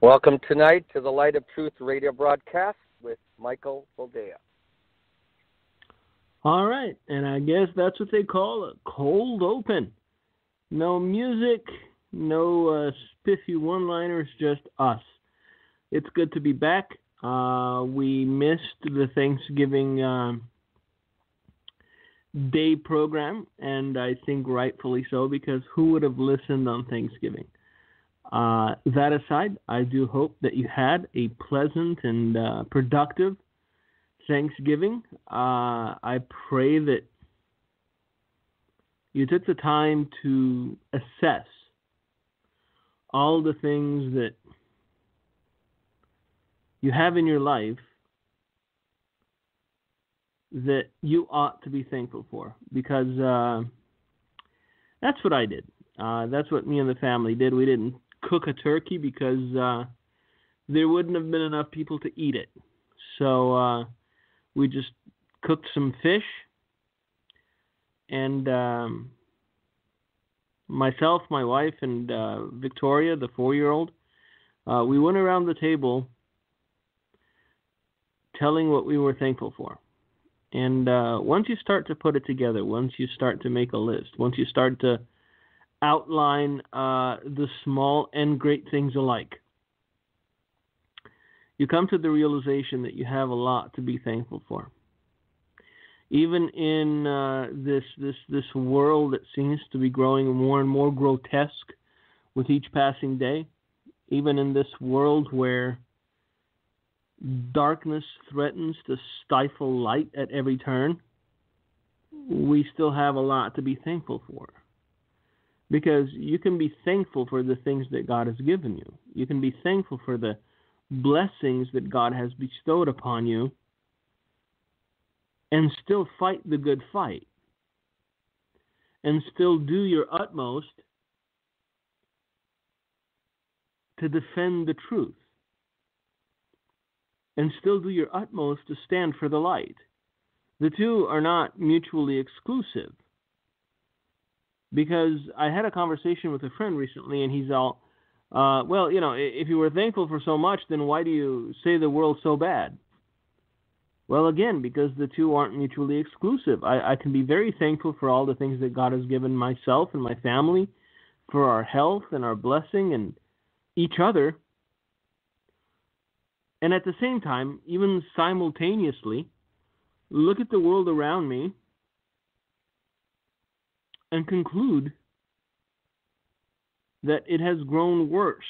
Welcome tonight to the Light of Truth radio broadcast with Michael Boldea. All right, and I guess that's what they call a cold open. No music, no spiffy one-liners, just us. It's good to be back. We missed the Thanksgiving Day program, and I think rightfully so, because who would have listened on Thanksgiving? That aside, I do hope that you had a pleasant and productive Thanksgiving. I pray that you took the time to assess all the things that you have in your life that you ought to be thankful for, because that's what I did. That's what me and the family did. We didn't cook a turkey because there wouldn't have been enough people to eat it. So we just cooked some fish, and myself, my wife, and Victoria, the 4-year-old, we went around the table telling what we were thankful for. And once you start to put it together, once you start to make a list, once you start to outline the small and great things alike, you come to the realization that you have a lot to be thankful for. Even in this world that seems to be growing more and more grotesque with each passing day, even in this world where darkness threatens to stifle light at every turn, we still have a lot to be thankful for. Because you can be thankful for the things that God has given you. You can be thankful for the blessings that God has bestowed upon you, and still fight the good fight, and still do your utmost to defend the truth, and still do your utmost to stand for the light. The two are not mutually exclusive. Because I had a conversation with a friend recently, and he's all, well, if you were thankful for so much, then why do you say the world's so bad? Well, again, because the two aren't mutually exclusive. I can be very thankful for all the things that God has given myself and my family, for our health and our blessing and each other. And at the same time, even simultaneously, look at the world around me and conclude that it has grown worse,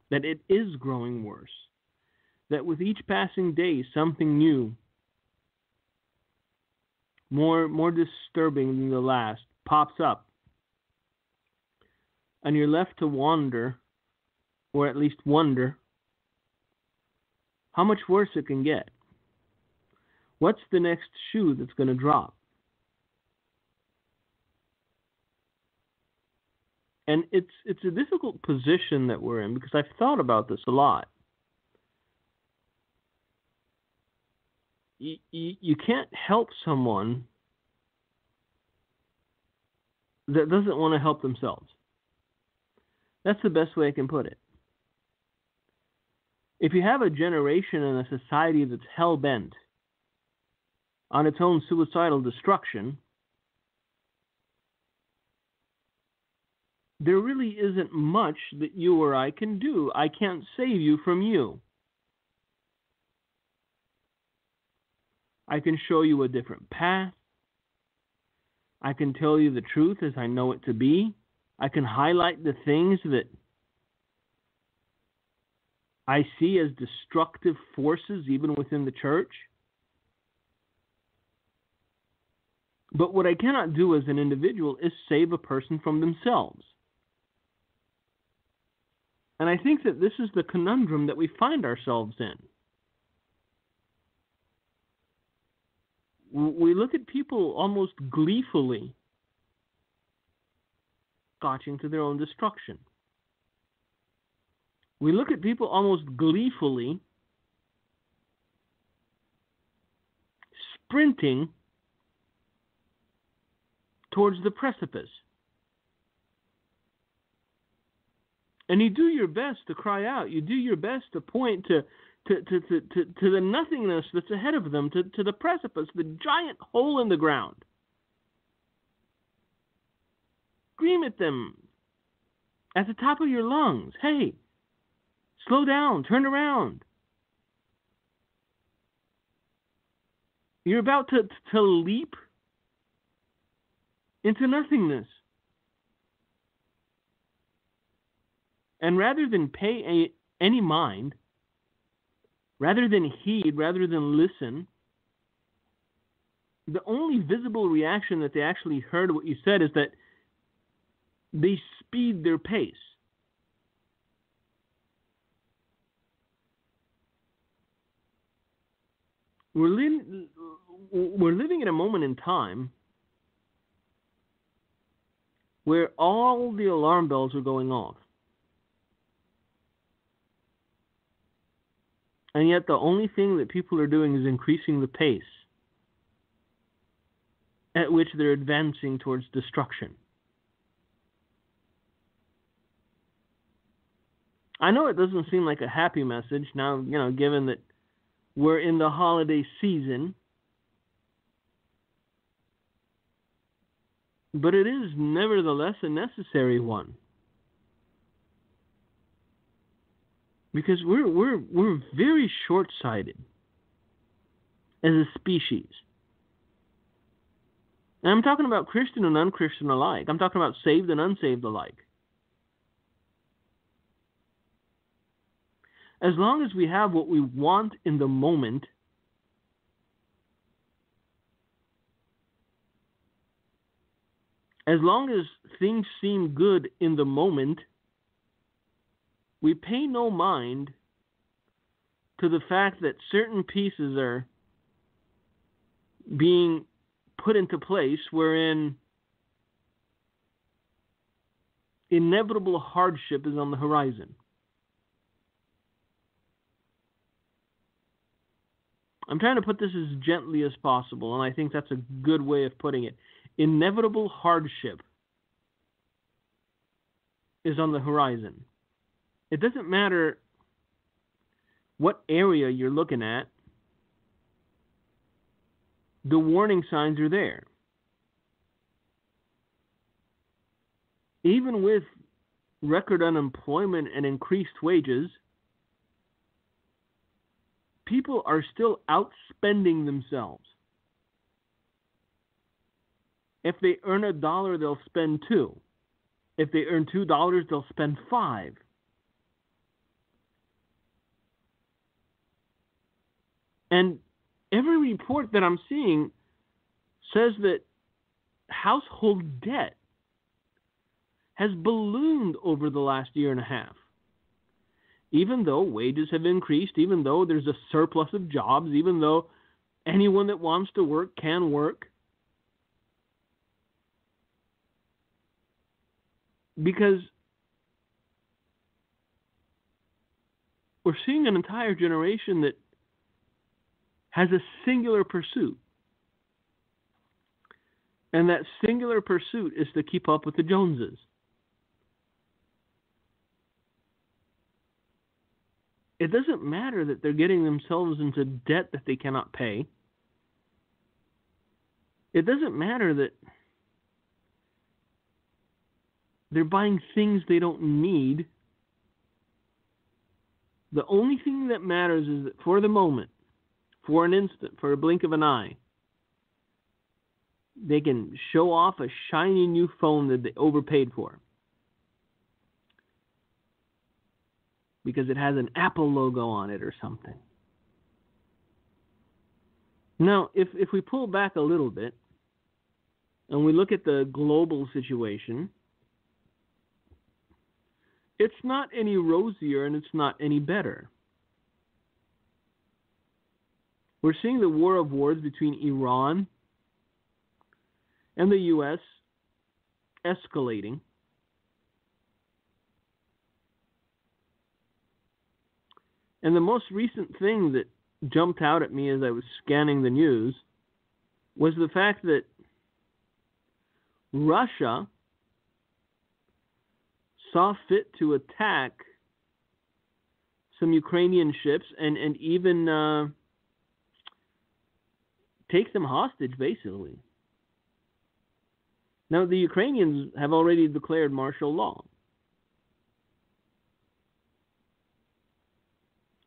that it is growing worse, that with each passing day something new, more disturbing than the last, pops up, and you're left to wonder, or at least wonder, how much worse it can get. What's the next shoe that's going to drop? And it's a difficult position that we're in, because I've thought about this a lot. You can't help someone that doesn't want to help themselves. That's the best way I can put it. If you have a generation and a society that's hell-bent on its own suicidal destruction, there really isn't much that you or I can do. I can't save you from you. I can show you a different path. I can tell you the truth as I know it to be. I can highlight the things that I see as destructive forces even within the church. But what I cannot do as an individual is save a person from themselves. And I think that this is the conundrum that we find ourselves in. We look at people almost gleefully scotching to their own destruction. We look at people almost gleefully sprinting towards the precipice. And you do your best to cry out. You do your best to point to the nothingness that's ahead of them, to the precipice, the giant hole in the ground. Scream at them at the top of your lungs. Hey, slow down, turn around. You're about to leap into nothingness. And rather than pay any mind, rather than heed, rather than listen, the only visible reaction that they actually heard what you said is that they speed their pace. We're living in a moment in time where all the alarm bells are going off. And yet the only thing that people are doing is increasing the pace at which they're advancing towards destruction. I know it doesn't seem like a happy message now, given that we're in the holiday season. But it is nevertheless a necessary one. Because we're very short-sighted as a species. And I'm talking about Christian and unchristian alike. I'm talking about saved and unsaved alike. As long as we have what we want in the moment, as long as things seem good in the moment, we pay no mind to the fact that certain pieces are being put into place wherein inevitable hardship is on the horizon. I'm trying to put this as gently as possible, and I think that's a good way of putting it. Inevitable hardship is on the horizon. It doesn't matter what area you're looking at. The warning signs are there. Even with record unemployment and increased wages, people are still outspending themselves. If they earn $1, they'll spend $2. If they earn $2, they'll spend $5. And every report that I'm seeing says that household debt has ballooned over the last year and a half. Even though wages have increased, even though there's a surplus of jobs, even though anyone that wants to work can work. Because we're seeing an entire generation that has a singular pursuit. And that singular pursuit is to keep up with the Joneses. It doesn't matter that they're getting themselves into debt that they cannot pay. It doesn't matter that they're buying things they don't need. The only thing that matters is that for the moment, for an instant, for a blink of an eye, they can show off a shiny new phone that they overpaid for. Because it has an Apple logo on it or something. Now, if we pull back a little bit and we look at the global situation, it's not any rosier and it's not any better. We're seeing the war of words between Iran and the U.S. escalating. And the most recent thing that jumped out at me as I was scanning the news was the fact that Russia saw fit to attack some Ukrainian ships and even take them hostage, basically. Now, the Ukrainians have already declared martial law.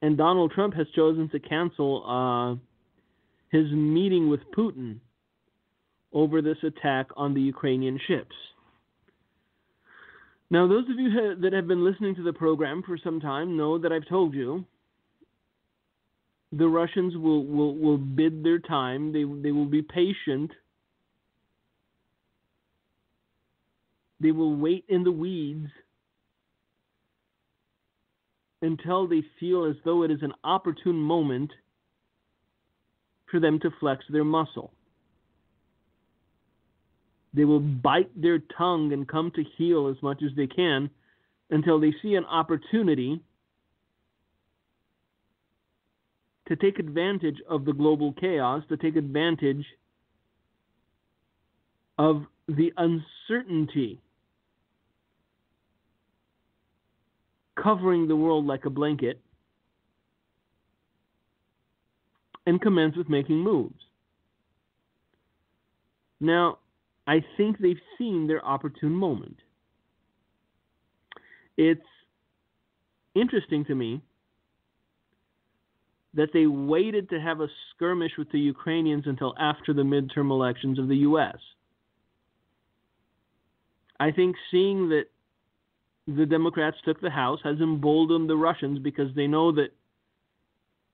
And Donald Trump has chosen to cancel his meeting with Putin over this attack on the Ukrainian ships. Now, those of you that have been listening to the program for some time know that I've told you the Russians will bid their time. They will be patient. They will wait in the weeds until they feel as though it is an opportune moment for them to flex their muscle. They will bite their tongue and come to heel as much as they can until they see an opportunity to take advantage of the global chaos, to take advantage of the uncertainty covering the world like a blanket, and commence with making moves. Now, I think they've seen their opportune moment. It's interesting to me that they waited to have a skirmish with the Ukrainians until after the midterm elections of the U.S. I think seeing that the Democrats took the House has emboldened the Russians, because they know that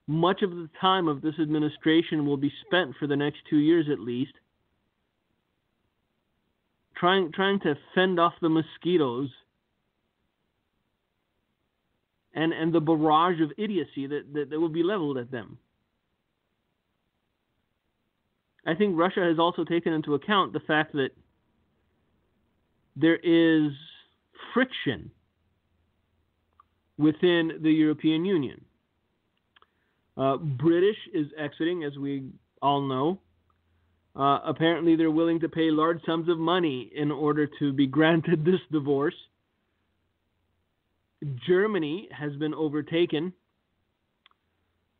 much of the time of this administration will be spent for the next 2 years at least trying to fend off the mosquitoes and the barrage of idiocy that will be leveled at them. I think Russia has also taken into account the fact that there is friction within the European Union. British is exiting, as we all know. Apparently, they're willing to pay large sums of money in order to be granted this divorce. Germany has been overtaken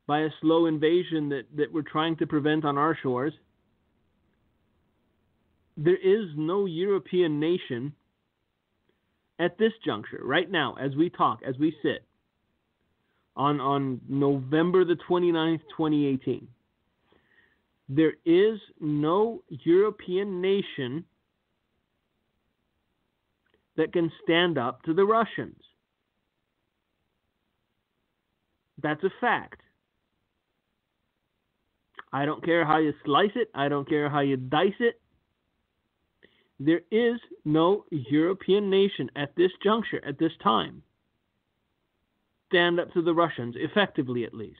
by a slow invasion that we're trying to prevent on our shores. There is no European nation at this juncture, right now, as we talk, as we sit, on November the 29th, 2018, there is no European nation that can stand up to the Russians. That's a fact. I don't care how you slice it. I don't care how you dice it. There is no European nation at this juncture, at this time, stand up to the Russians, effectively at least.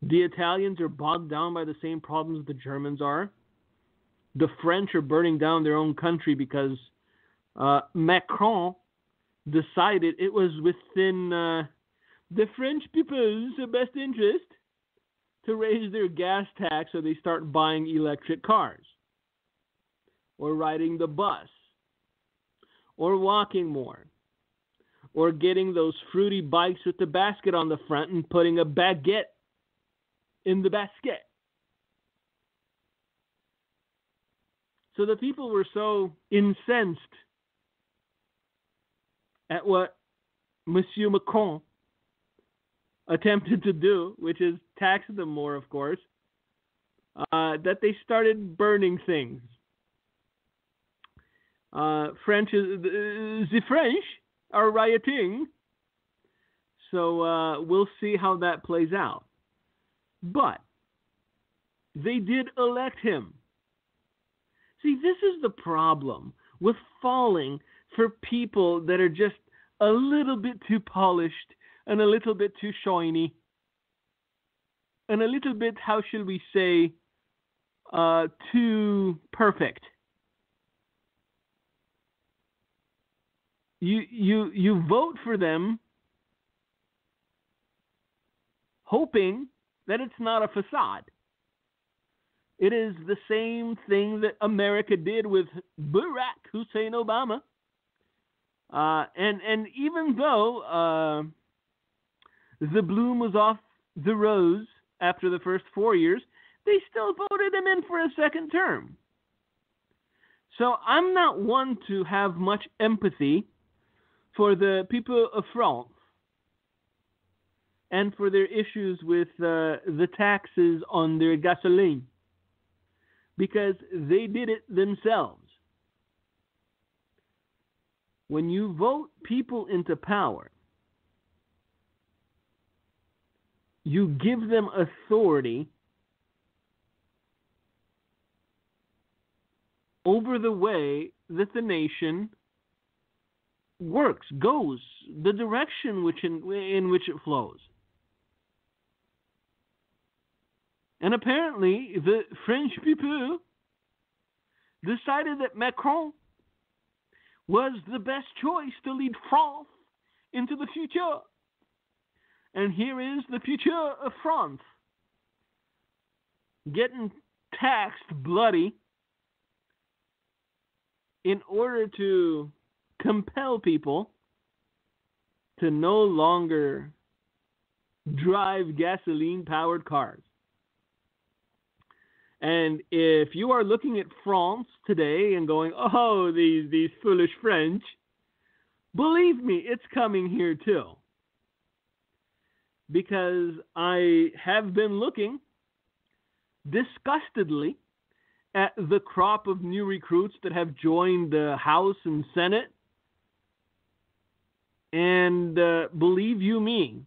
The Italians are bogged down by the same problems the Germans are. The French are burning down their own country because Macron decided it was within the French people's best interest to raise their gas tax so they start buying electric cars, or riding the bus, or walking more, or getting those fruity bikes with the basket on the front and putting a baguette in the basket. So the people were so incensed at what Monsieur Macron attempted to do, which is tax them more, of course, that they started burning things. The French are rioting, so we'll see how that plays out. But they did elect him. See, this is the problem with falling for people that are just a little bit too polished and a little bit too shiny and a little bit, how shall we say, too perfect. You vote for them hoping that it's not a facade. It is the same thing that America did with Barack Hussein Obama. And even though the bloom was off the rose after the first 4 years, they still voted him in for a second term. So I'm not one to have much empathy for the people of France and for their issues with the taxes on their gasoline, because they did it themselves. When you vote people into power, you give them authority over the way that the nation works, goes, the direction in which it flows. And apparently, the French people decided that Macron was the best choice to lead France into the future. And here is the future of France, getting taxed bloody in order to compel people to no longer drive gasoline-powered cars. And if you are looking at France today and going, oh, these foolish French, believe me, it's coming here too. Because I have been looking disgustedly at the crop of new recruits that have joined the House and Senate. And believe you me,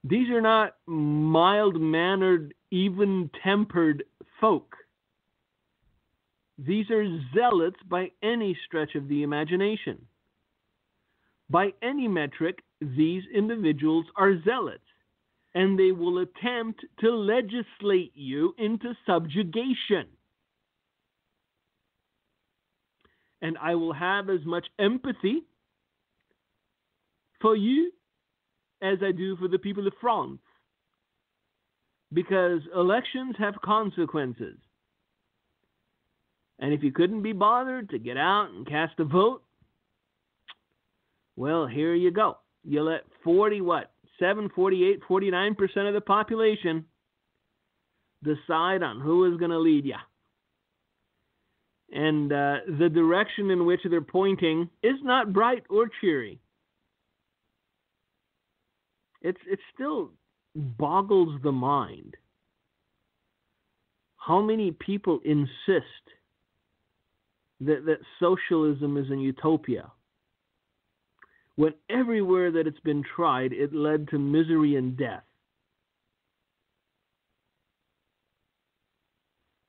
these are not mild-mannered, even-tempered folk. These are zealots by any stretch of the imagination. By any metric, these individuals are zealots, and they will attempt to legislate you into subjugation. And I will have as much empathy for you as I do for the people of France, because elections have consequences. And if you couldn't be bothered to get out and cast a vote, well, here you go. You let 49% of the population decide on who is going to lead you. And the direction in which they're pointing is not bright or cheery. It still boggles the mind how many people insist that socialism is a utopia, when everywhere that it's been tried, it led to misery and death.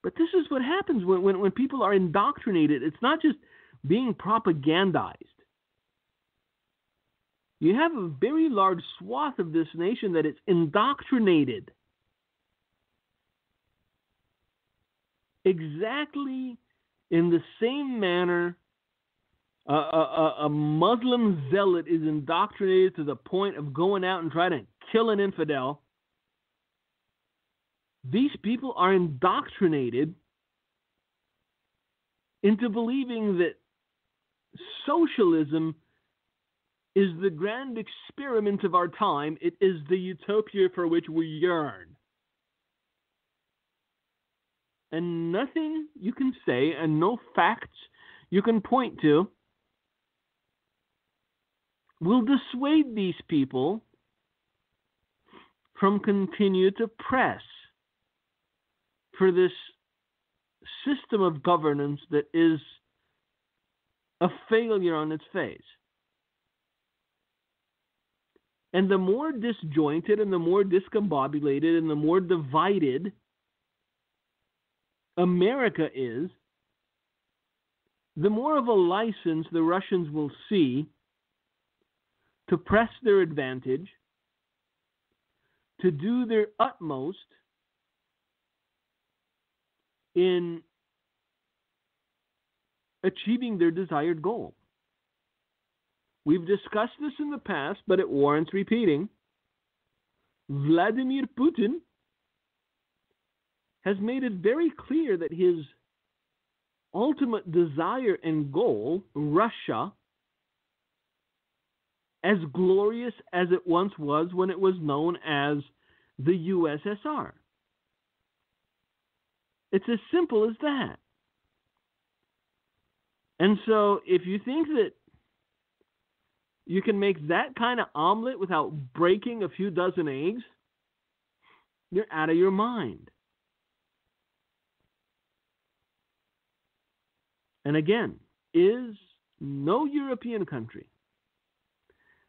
But this is what happens when people are indoctrinated. It's not just being propagandized. You have a very large swath of this nation that is indoctrinated exactly in the same manner a Muslim zealot is indoctrinated to the point of going out and trying to kill an infidel. These people are indoctrinated into believing that socialism is the grand experiment of our time. It is the utopia for which we yearn. And nothing you can say and no facts you can point to will dissuade these people from continue to press for this system of governance that is a failure on its face. And the more disjointed and the more discombobulated and the more divided America is, the more of a license the Russians will see to press their advantage, to do their utmost in achieving their desired goal. We've discussed this in the past, but it warrants repeating. Vladimir Putin has made it very clear that his ultimate desire and goal, Russia, as glorious as it once was when it was known as the USSR. It's as simple as that. And so if you think that you can make that kind of omelet without breaking a few dozen eggs, you're out of your mind. And again, is no European country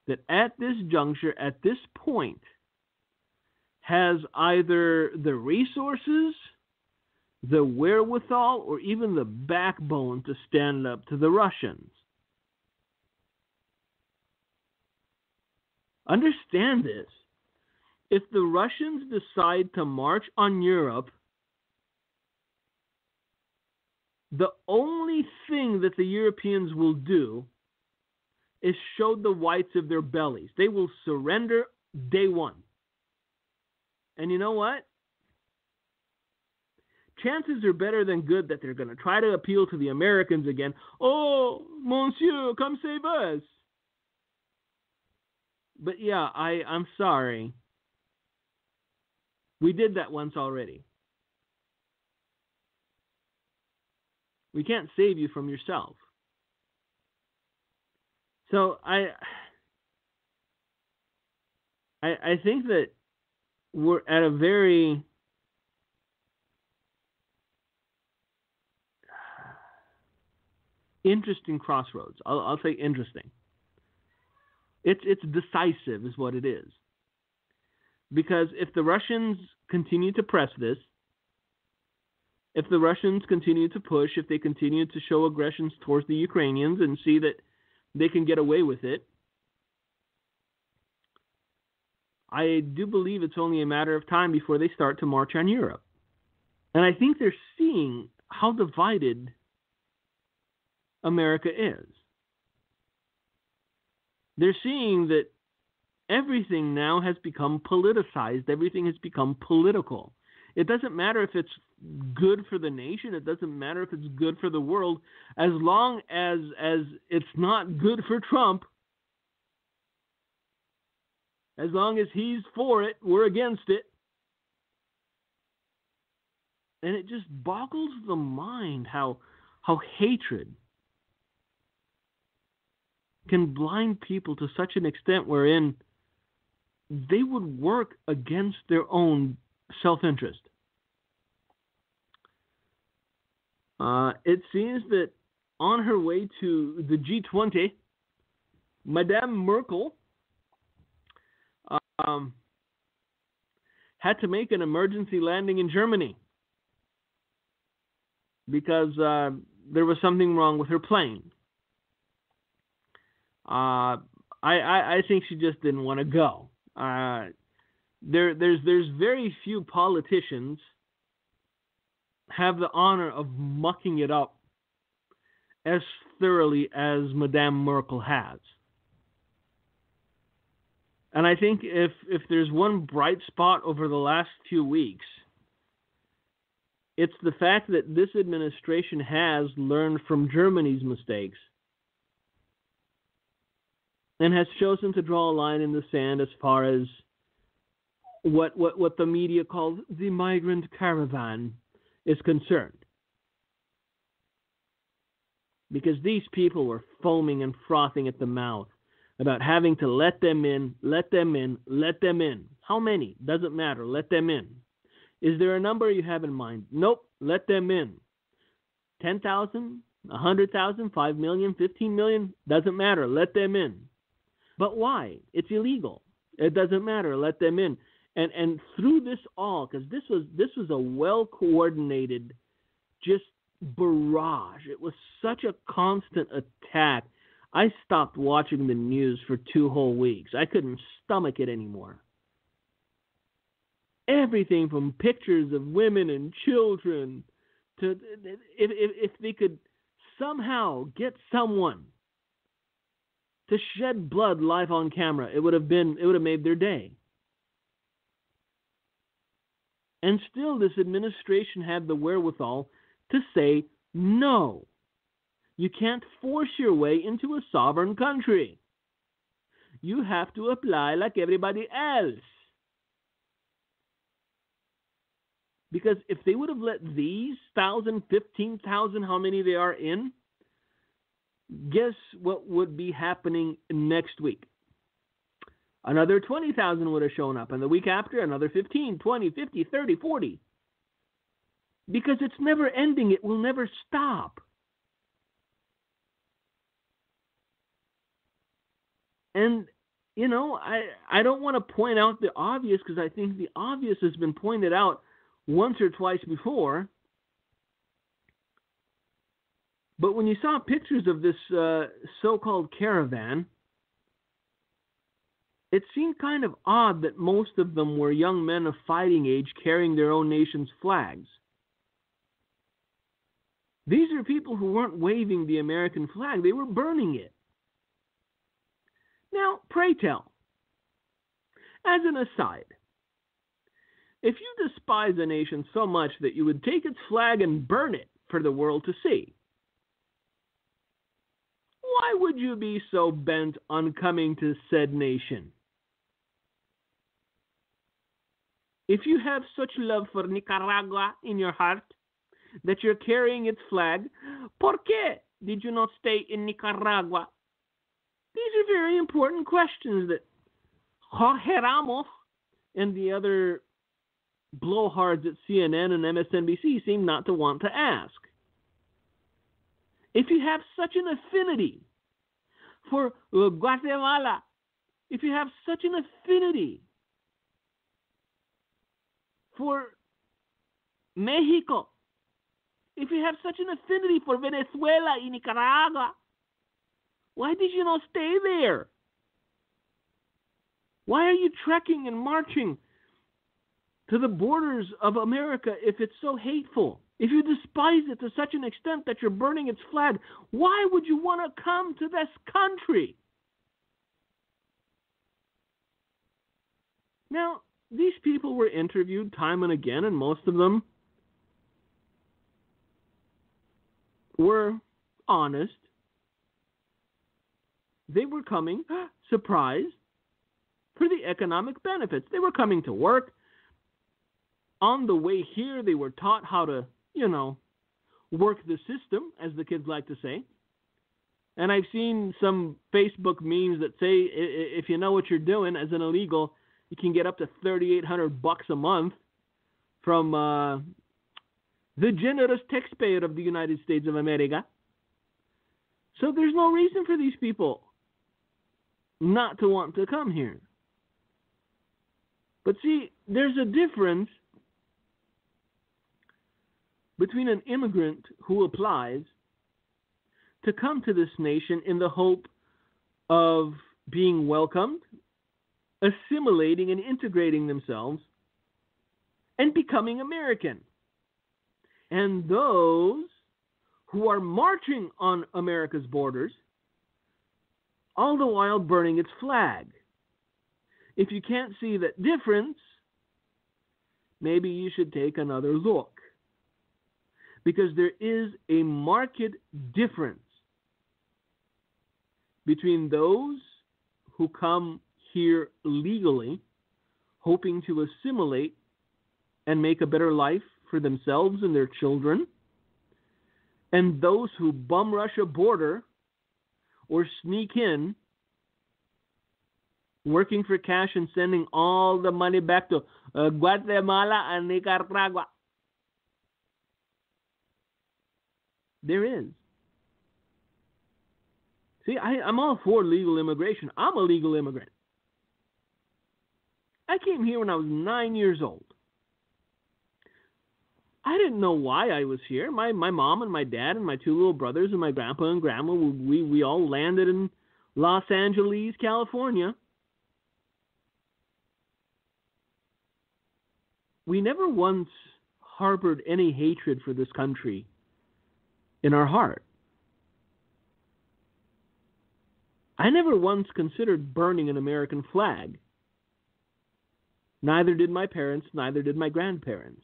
that at this juncture, at this point, has either the resources, the wherewithal, or even the backbone to stand up to the Russians. Understand this. If the Russians decide to march on Europe, the only thing that the Europeans will do is show the whites of their bellies. They will surrender day one. And you know what? Chances are better than good that they're going to try to appeal to the Americans again. Oh, monsieur, come save us. But yeah, I'm sorry. We did that once already. We can't save you from yourself. So I think that we're at a very interesting crossroads. I'll say interesting. It's decisive is what it is. Because if the Russians continue to press this, if the Russians continue to push, if they continue to show aggressions towards the Ukrainians and see that they can get away with it, I do believe it's only a matter of time before they start to march on Europe. And I think they're seeing how divided America is. They're seeing that everything now has become politicized. Everything has become political. It doesn't matter if it's good for the nation. It doesn't matter if it's good for the world. As long as it's not good for Trump, as long as he's for it, we're against it. And it just boggles the mind how hatred can blind people to such an extent wherein they would work against their own self-interest. It seems that on her way to the G20, Madame Merkel had to make an emergency landing in Germany because there was something wrong with her plane. I think she just didn't want to go. There's very few politicians have the honor of mucking it up as thoroughly as Madame Merkel has. And I think if there's one bright spot over the last few weeks, it's the fact that this administration has learned from Germany's mistakes and has chosen to draw a line in the sand as far as what the media calls the migrant caravan is concerned. Because these people were foaming and frothing at the mouth about having to let them in, let them in, let them in. How many? Doesn't matter. Let them in. Is there a number you have in mind? Nope. Let them in. 10,000, 100,000, 5 million, 15 million? Doesn't matter. Let them in. But why? It's illegal. It doesn't matter. Let them in. And through this all, because this was a well-coordinated just barrage. It was such a constant attack. I stopped watching the news for 2 whole weeks. I couldn't stomach it anymore. Everything from pictures of women and children to if they could somehow get someone to shed blood live on camera, it would have made their day. And still this administration had the wherewithal to say no. You can't force your way into a sovereign country. You have to apply like everybody else. Because if they would have let these 1,000, 15,000, how many they are in, guess what would be happening next week? Another 20,000 would have shown up, and the week after, another 15, 20, 50, 30, 40. Because it's never ending. It will never stop. And, you know, I don't want to point out the obvious, because I think the obvious has been pointed out once or twice before. But when you saw pictures of this so-called caravan, it seemed kind of odd that most of them were young men of fighting age carrying their own nation's flags. These are people who weren't waving the American flag, they were burning it. Now, pray tell, as an aside, if you despise a nation so much that you would take its flag and burn it for the world to see, why would you be so bent on coming to said nation? If you have such love for Nicaragua in your heart that you're carrying its flag, ¿por qué did you not stay in Nicaragua? These are very important questions that Jorge Ramos and the other blowhards at CNN and MSNBC seem not to want to ask. If you have such an affinity for Guatemala, if you have such an affinity for Mexico, if you have such an affinity for Venezuela and Nicaragua, why did you not stay there? Why are you trekking and marching to the borders of America if it's so hateful? If you despise it to such an extent that you're burning its flag, why would you want to come to this country? Now, these people were interviewed time and again, and most of them were honest. They were coming, surprised, for the economic benefits. They were coming to work. On the way here, they were taught how to, work the system, as the kids like to say. And I've seen some Facebook memes that say if you know what you're doing as an illegal, you can get up to $3,800 a month from the generous taxpayer of the United States of America. So there's no reason for these people not to want to come here. But see, there's a difference between an immigrant who applies to come to this nation in the hope of being welcomed, assimilating and integrating themselves, and becoming American, and those who are marching on America's borders, all the while burning its flag. If you can't see that difference, maybe you should take another look. Because there is a marked difference between those who come here legally, hoping to assimilate and make a better life for themselves and their children, and those who bum rush a border or sneak in, working for cash and sending all the money back to Guatemala and Nicaragua. There is. See, I'm all for legal immigration. I'm a legal immigrant. I came here when I was 9 years old. I didn't know why I was here. My mom and my dad and my two little brothers and my grandpa and grandma, we all landed in Los Angeles, California. We never once harbored any hatred for this country in our heart. I never once considered burning an American flag. Neither did my parents, neither did my grandparents.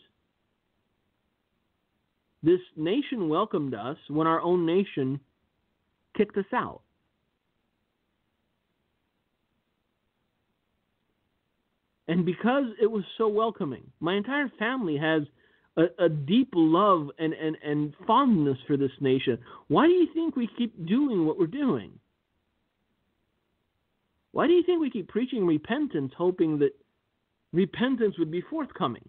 This nation welcomed us when our own nation kicked us out. And because it was so welcoming, my entire family has a deep love and fondness for this nation. Why do you think we keep doing what we're doing? Why do you think we keep preaching repentance, hoping that repentance would be forthcoming?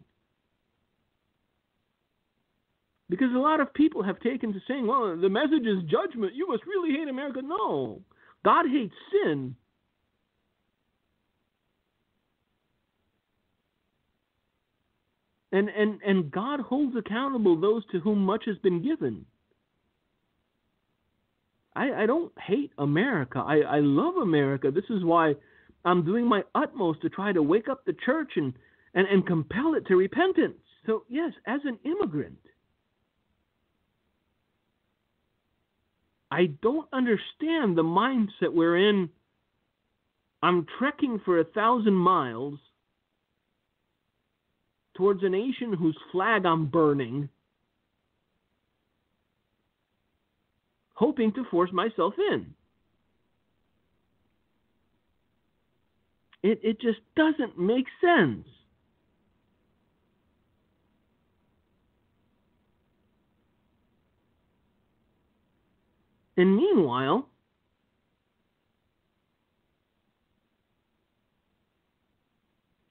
Because a lot of people have taken to saying, well, the message is judgment. You must really hate America. No. God hates sin. And God holds accountable those to whom much has been given. I don't hate America. I love America. This is why I'm doing my utmost to try to wake up the church and compel it to repentance. So, yes, as an immigrant, I don't understand the mindset wherein I'm trekking for 1,000 miles towards a nation whose flag I'm burning, hoping to force myself in. It just doesn't make sense. And meanwhile,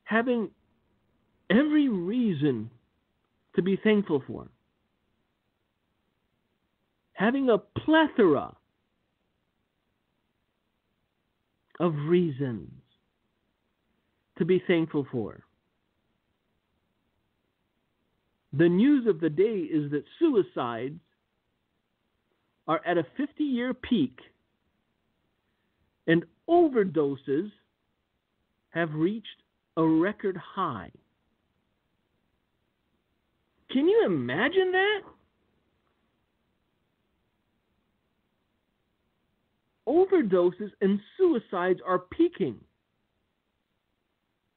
having every reason to be thankful for, having a plethora of reasons to be thankful for. The news of the day is that suicides are at a 50-year peak, and overdoses have reached a record high. Can you imagine that? Overdoses and suicides are peaking.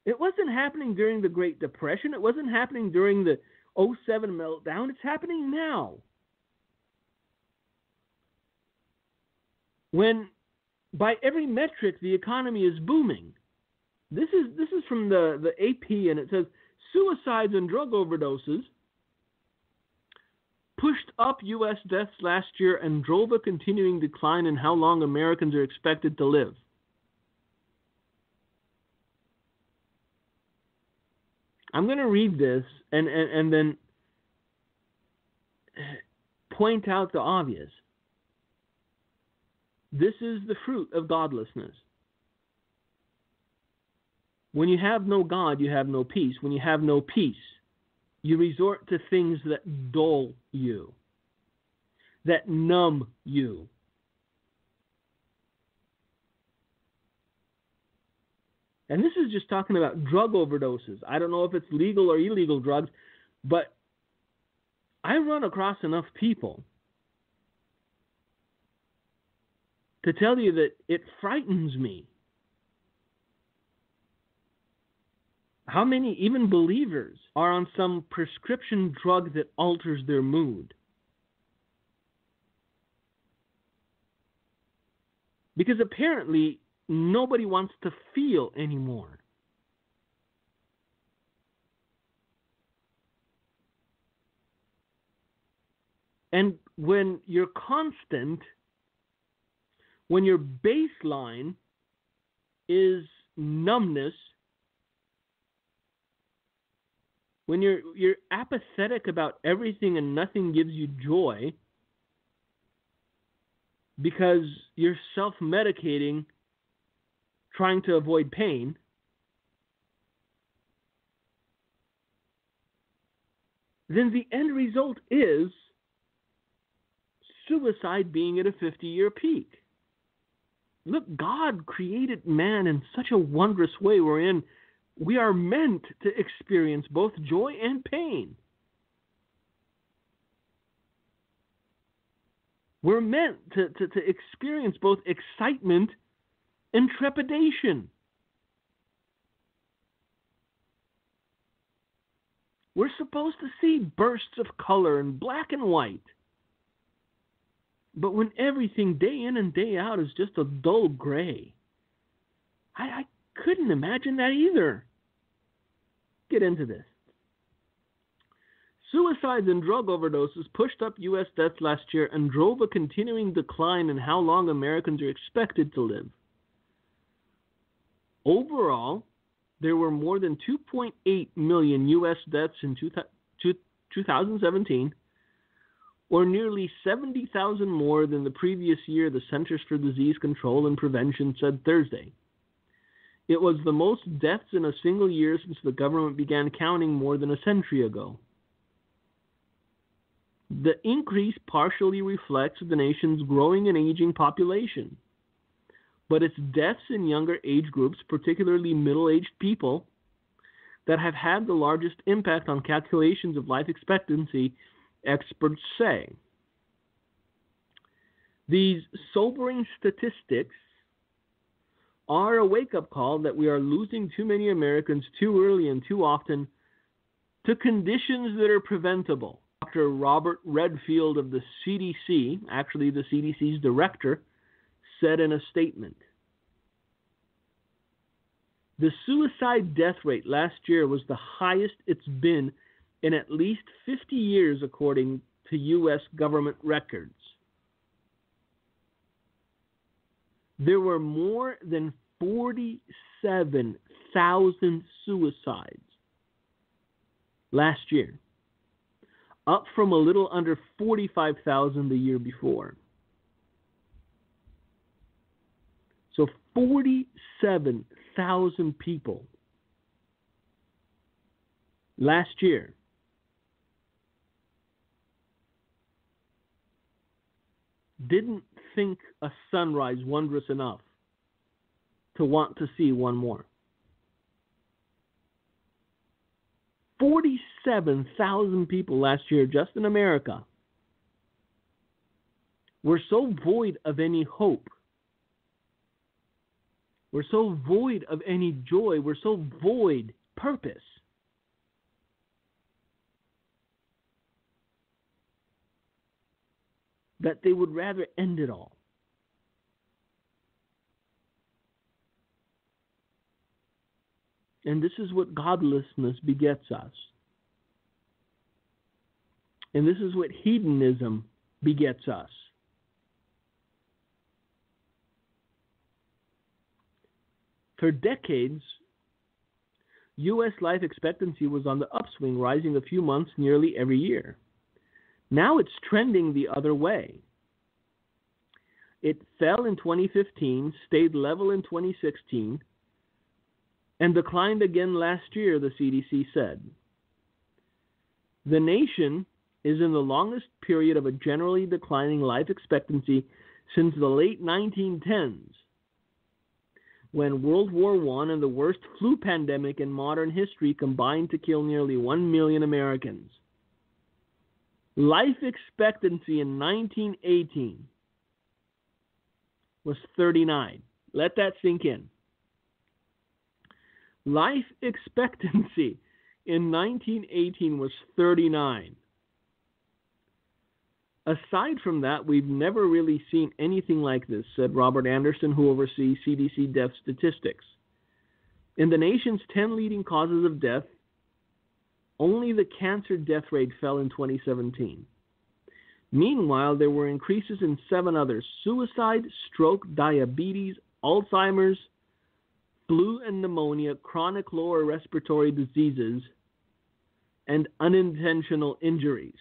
It wasn't happening during the Great Depression. It wasn't happening during the '07 meltdown. It's happening now. When, by every metric, the economy is booming. This is from the AP, and it says suicides and drug overdoses pushed up U.S. deaths last year and drove a continuing decline in how long Americans are expected to live. I'm going to read this and then point out the obvious. This is the fruit of godlessness. When you have no God, you have no peace. When you have no peace, you resort to things that dull you, that numb you. And this is just talking about drug overdoses. I don't know if it's legal or illegal drugs, but I run across enough people to tell you that it frightens me how many, even believers, are on some prescription drug that alters their mood. Because apparently nobody wants to feel anymore. And when you're constant, when your baseline is numbness, when you're apathetic about everything and nothing gives you joy because you're self-medicating, trying to avoid pain, then the end result is suicide being at a 50-year peak. Look, God created man in such a wondrous way wherein we are meant to experience both joy and pain. We're meant to experience both excitement and trepidation. We're supposed to see bursts of color in black and white. But when everything day in and day out is just a dull gray, I couldn't imagine that either. Get into this. Suicides and drug overdoses pushed up U.S. deaths last year and drove a continuing decline in how long Americans are expected to live. Overall, there were more than 2.8 million U.S. deaths in 2017, or nearly 70,000 more than the previous year, the Centers for Disease Control and Prevention said Thursday. It was the most deaths in a single year since the government began counting more than a century ago. The increase partially reflects the nation's growing and aging population, but it's deaths in younger age groups, particularly middle-aged people, that have had the largest impact on calculations of life expectancy, experts say. These sobering statistics are a wake-up call that we are losing too many Americans too early and too often to conditions that are preventable. Dr. Robert Redfield of the CDC, actually the CDC's director, said in a statement, "The suicide death rate last year was the highest it's been in at least 50 years, according to U.S. government records. There were more than 47,000 suicides last year, up from a little under 45,000 the year before. So 47,000 people last year. Didn't think a sunrise wondrous enough to want to see one more. 47,000 people last year just in America were so void of any hope. We're so void of any joy. We're so void purpose. That they would rather end it all. And this is what godlessness begets us. And this is what hedonism begets us. For decades, U.S. life expectancy was on the upswing, rising a few months nearly every year. Now it's trending the other way. It fell in 2015, stayed level in 2016, and declined again last year, the CDC said. The nation is in the longest period of a generally declining life expectancy since the late 1910s, when World War I and the worst flu pandemic in modern history combined to kill nearly 1 million Americans. Life expectancy in 1918 was 39. Let that sink in. Life expectancy in 1918 was 39. Aside from that, we've never really seen anything like this, said Robert Anderson, who oversees CDC death statistics. In the nation's 10 leading causes of death, only the cancer death rate fell in 2017. Meanwhile, there were increases in 7 others: suicide, stroke, diabetes, Alzheimer's, flu and pneumonia, chronic lower respiratory diseases, and unintentional injuries.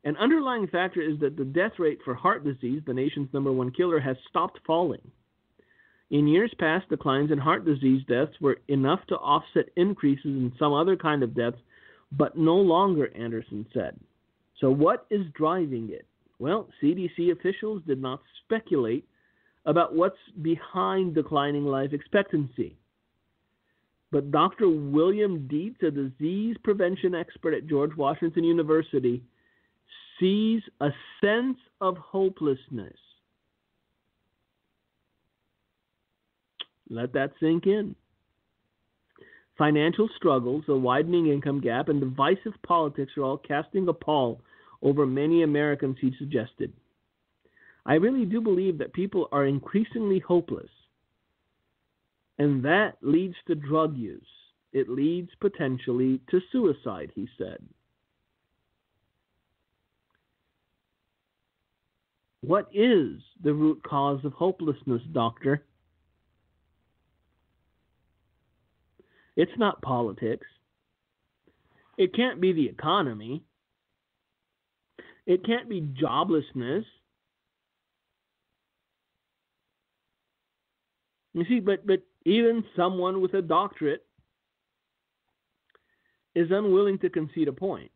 An underlying factor is that the death rate for heart disease, the nation's #1 killer, has stopped falling. In years past, declines in heart disease deaths were enough to offset increases in some other kind of deaths, but no longer, Anderson said. So what is driving it? Well, CDC officials did not speculate about what's behind declining life expectancy. But Dr. William Dietz, a disease prevention expert at George Washington University, sees a sense of hopelessness. Let that sink in. Financial struggles, a widening income gap, and divisive politics are all casting a pall over many Americans, he suggested. I really do believe that people are increasingly hopeless, and that leads to drug use. It leads potentially to suicide, he said. What is the root cause of hopelessness, doctor? It's not politics. It can't be the economy. It can't be joblessness. You see, but even someone with a doctorate is unwilling to concede a point.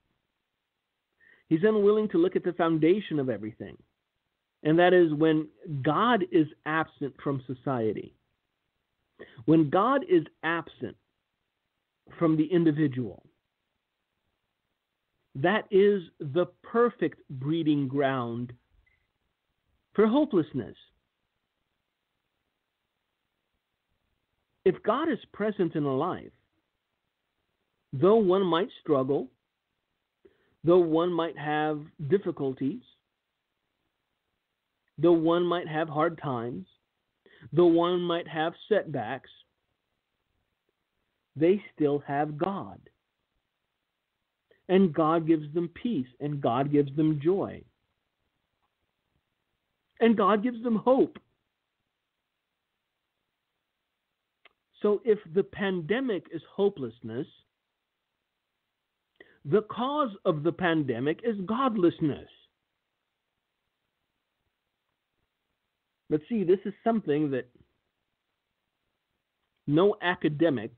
He's unwilling to look at the foundation of everything. And that is when God is absent from society. When God is absent from the individual, that is the perfect breeding ground for hopelessness. If God is present in a life, though one might struggle, though one might have difficulties, though one might have hard times, though one might have setbacks, they still have God. And God gives them peace, and God gives them joy. And God gives them hope. So if the pandemic is hopelessness, the cause of the pandemic is godlessness. But see, this is something that no academic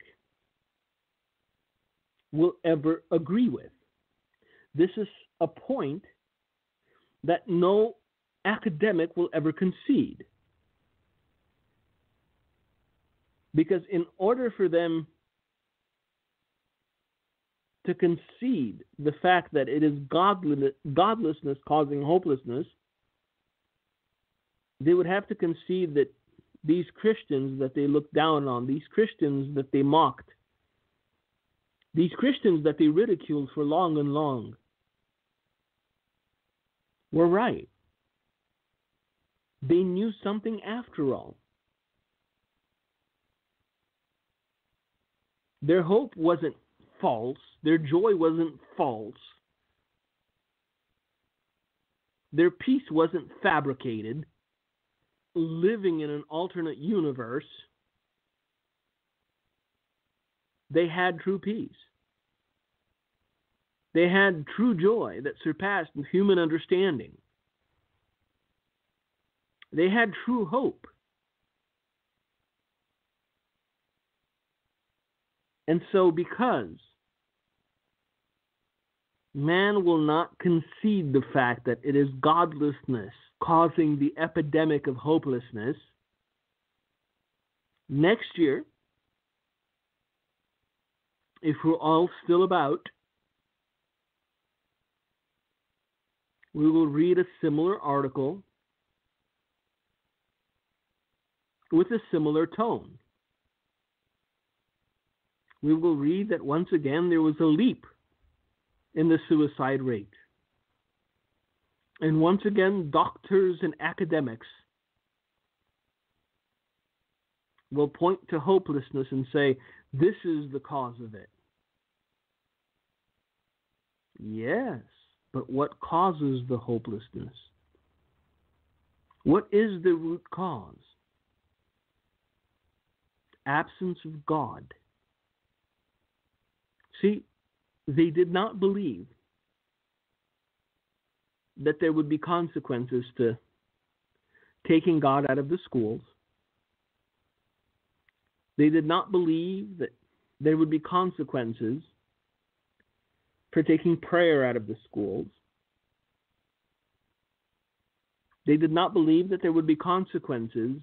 will ever agree with. This is a point that no academic will ever concede. Because in order for them to concede the fact that it is godlessness causing hopelessness, they would have to concede that these Christians that they looked down on, these Christians that they mocked, these Christians that they ridiculed for long and long, were right. They knew something after all. Their hope wasn't false. Their joy wasn't false. Their peace wasn't fabricated, living in an alternate universe. They had true peace. They had true joy that surpassed human understanding. They had true hope. And so because man will not concede the fact that it is godlessness causing the epidemic of hopelessness, next year, if we're all still about, we will read a similar article with a similar tone. We will read that once again there was a leap in the suicide rate. And once again, doctors and academics will point to hopelessness and say, this is the cause of it. Yes, but what causes the hopelessness? What is the root cause? Absence of God. See, they did not believe that there would be consequences to taking God out of the schools. They did not believe that there would be consequences for taking prayer out of the schools. They did not believe that there would be consequences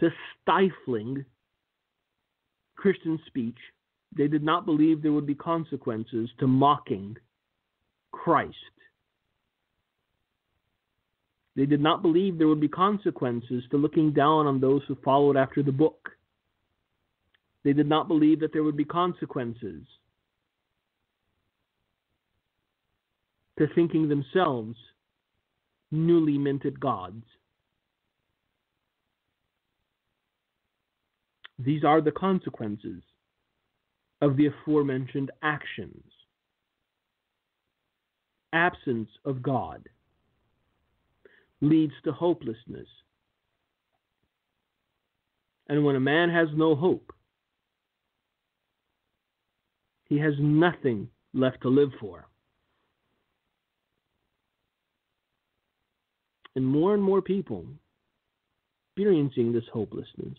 to stifling Christian speech. They did not believe there would be consequences to mocking Christ. They did not believe there would be consequences to looking down on those who followed after the book. They did not believe that there would be consequences to thinking themselves newly minted gods. These are the consequences of the aforementioned actions. Absence of God leads to hopelessness. And when a man has no hope, he has nothing left to live for. And more people experiencing this hopelessness.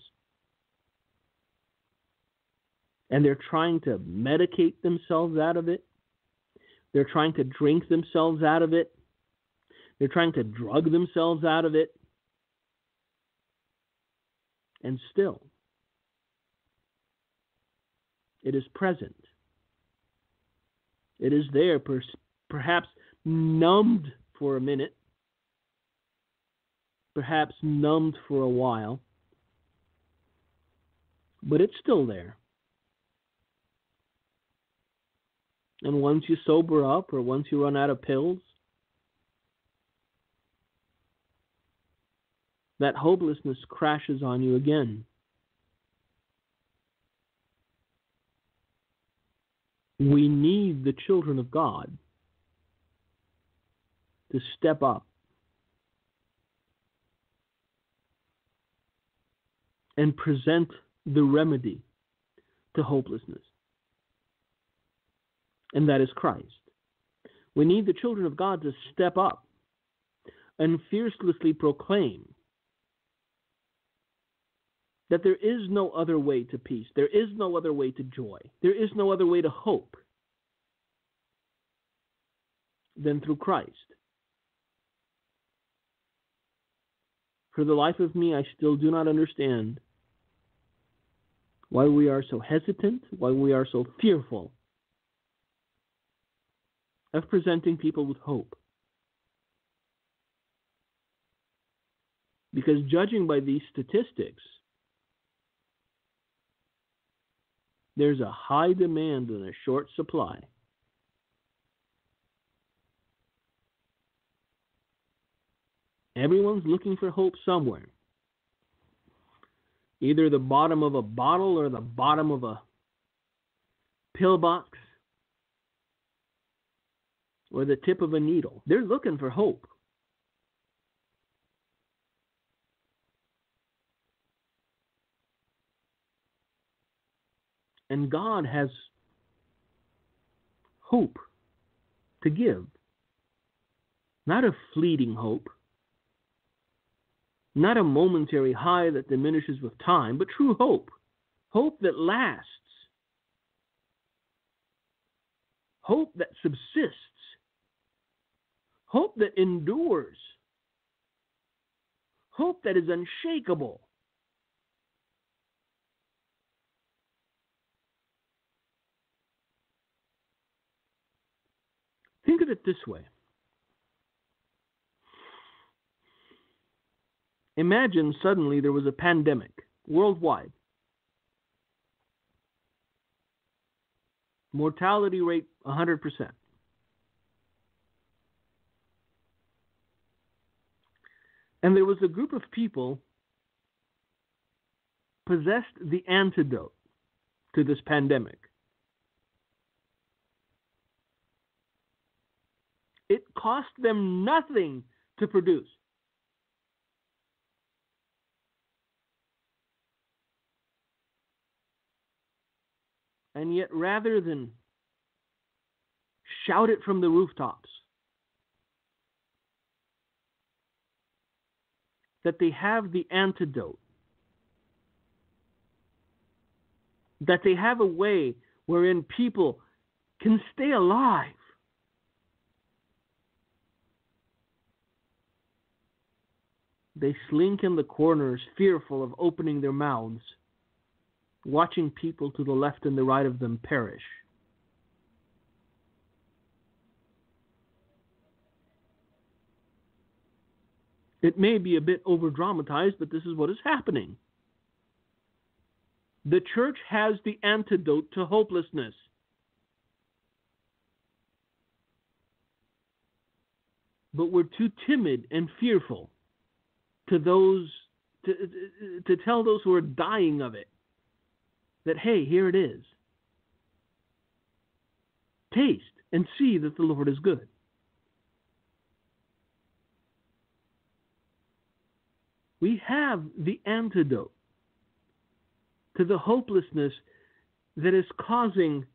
And they're trying to medicate themselves out of it. They're trying to drink themselves out of it. They're trying to drug themselves out of it. And still, it is present. It is there, perhaps numbed for a minute, perhaps numbed for a while, but it's still there. And once you sober up or once you run out of pills, that hopelessness crashes on you again. We need the children of God to step up and present the remedy to hopelessness. And that is Christ. We need the children of God to step up and fiercely proclaim that there is no other way to peace. There is no other way to joy. There is no other way to hope than through Christ. For the life of me, I still do not understand why we are so hesitant, why we are so fearful of presenting people with hope. Because judging by these statistics, there's a high demand and a short supply. Everyone's looking for hope somewhere. Either the bottom of a bottle or the bottom of a pill box or the tip of a needle. They're looking for hope. And God has hope to give. Not a fleeting hope. Not a momentary high that diminishes with time, but true hope. Hope that lasts. Hope that subsists. Hope that endures. Hope that is unshakable. Think of it this way. Imagine suddenly there was a pandemic worldwide. Mortality rate 100%. And there was a group of people possessed the antidote to this pandemic. It cost them nothing to produce. And yet, rather than shout it from the rooftops that they have the antidote, that they have a way wherein people can stay alive, they slink in the corners, fearful of opening their mouths, watching people to the left and the right of them perish. It may be a bit over-dramatized, but this is what is happening. The church has the antidote to hopelessness. But we're too timid and fearful to tell those who are dying of it that, hey, here it is. Taste and see that the Lord is good. We have the antidote to the hopelessness that is causing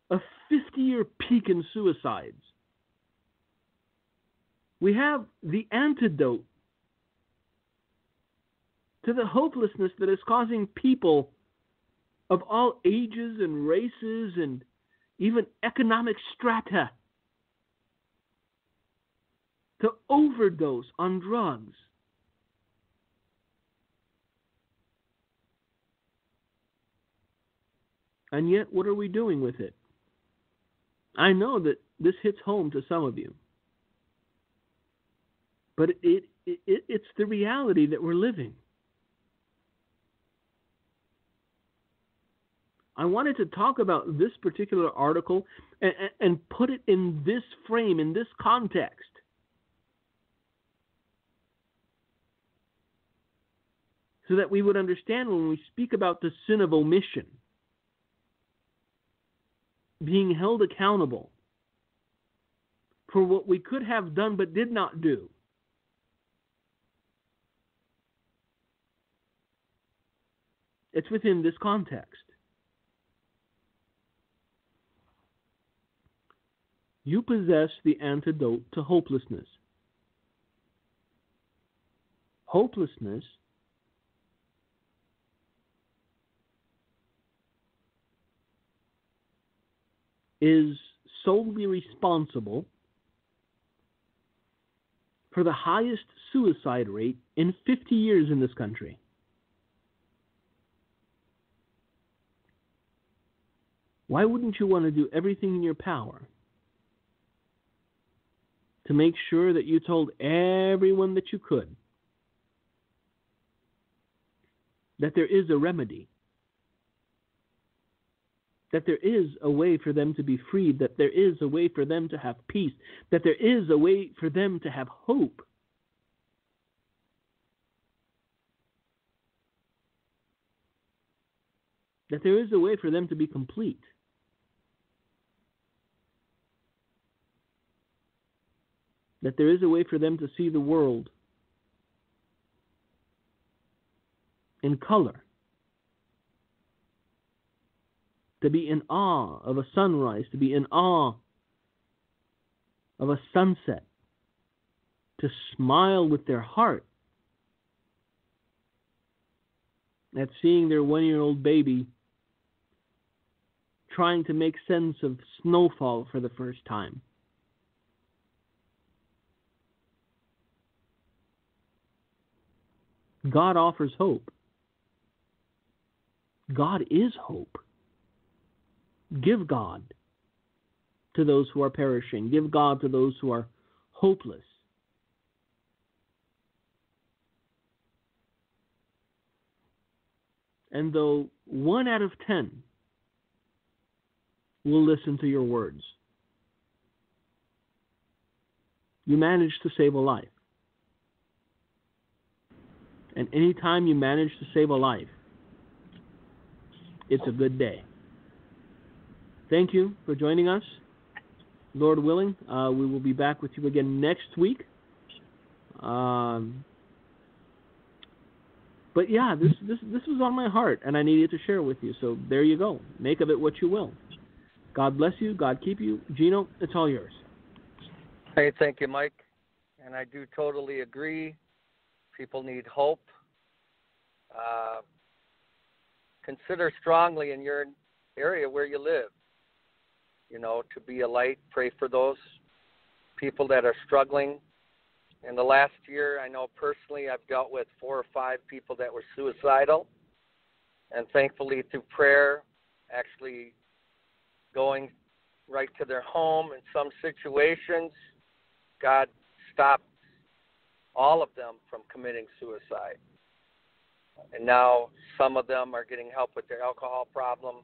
a 50-year peak in suicides. We have the antidote to the hopelessness that is causing people of all ages and races and even economic strata to overdose on drugs. And yet, what are we doing with it? I know that this hits home to some of you. But it's the reality that we're living. I wanted to talk about this particular article and put it in this frame, in this context. So that we would understand when we speak about the sin of omission, being held accountable for what we could have done but did not do. It's within this context. You possess the antidote to hopelessness. Hopelessness is solely responsible for the highest suicide rate in 50 years in this country. Why wouldn't you want to do everything in your power to make sure that you told everyone that you could that there is a remedy, that there is a way for them to be freed, that there is a way for them to have peace, that there is a way for them to have hope? That there is a way for them to be complete. That there is a way for them to see the world in color. To be in awe of a sunrise, to be in awe of a sunset, to smile with their heart at seeing their 1-year-old baby trying to make sense of snowfall for the first time. God offers hope. God is hope. Give God to those who are perishing. Give God to those who are hopeless. And though 1 out of 10 will listen to your words, you manage to save a life. And anytime you manage to save a life, it's a good day. Thank you for joining us. Lord willing, we will be back with you again next week. But yeah, this was on my heart, and I needed to share with you. So there you go. Make of it what you will. God bless you. God keep you. Gino, it's all yours. Hey, thank you, Mike. And I do totally agree. People need hope. Consider strongly in your area where you live, to be a light. Pray for those people that are struggling. In the last year, I know personally I've dealt with 4 or 5 people that were suicidal. And thankfully, through prayer, actually going right to their home in some situations, God stopped all of them from committing suicide. And now some of them are getting help with their alcohol problem.